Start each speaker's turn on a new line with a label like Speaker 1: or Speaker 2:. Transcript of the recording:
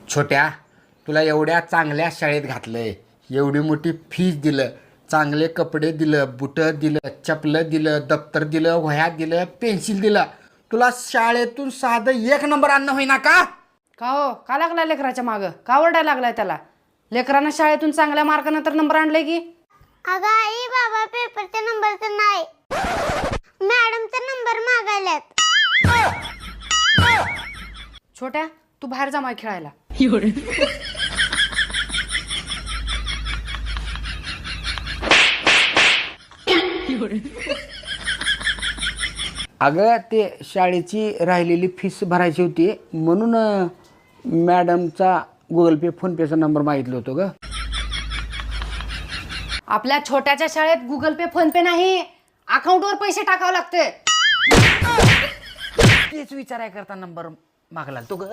Speaker 1: छोट्या, तुला एवढ्या चांगल्या शाळेत घातलंय, एवढी मोठी फीस दिलं, चांगले कपडे दिलं, बुटं दिलं, चपलं दिलं, दप्तर दिलं, वह्या दिलं, पेन्सिल दिलं, तुला शाळेतून साधं 1 नंबर आणणं होईना का?
Speaker 2: का हो, का लागला लेकराच्या मागं? का ओरडायला लागलाय त्याला? लेकरानं शाळेतून चांगल्या मार्कानं तर नंबर आणले की.
Speaker 3: अगं आई, बाबा पेपरचा नंबर तर नाही, मॅडमचा नंबर मागायलात.
Speaker 2: छोट्या, तू बाहेर जा माय खेळायला.
Speaker 1: अगं ते शाळेची राहिलेली फीस भरायची होती म्हणून मॅडमचा गुगल पे फोन पेचा नंबर मागितलं होतं ग.
Speaker 2: आपल्या छोट्याच्या शाळेत गुगल पे फोन पे नाही, अकाउंटवर पैसे टाकावं लागते.
Speaker 1: तेच विचाराय करता नंबर मागला तो ग.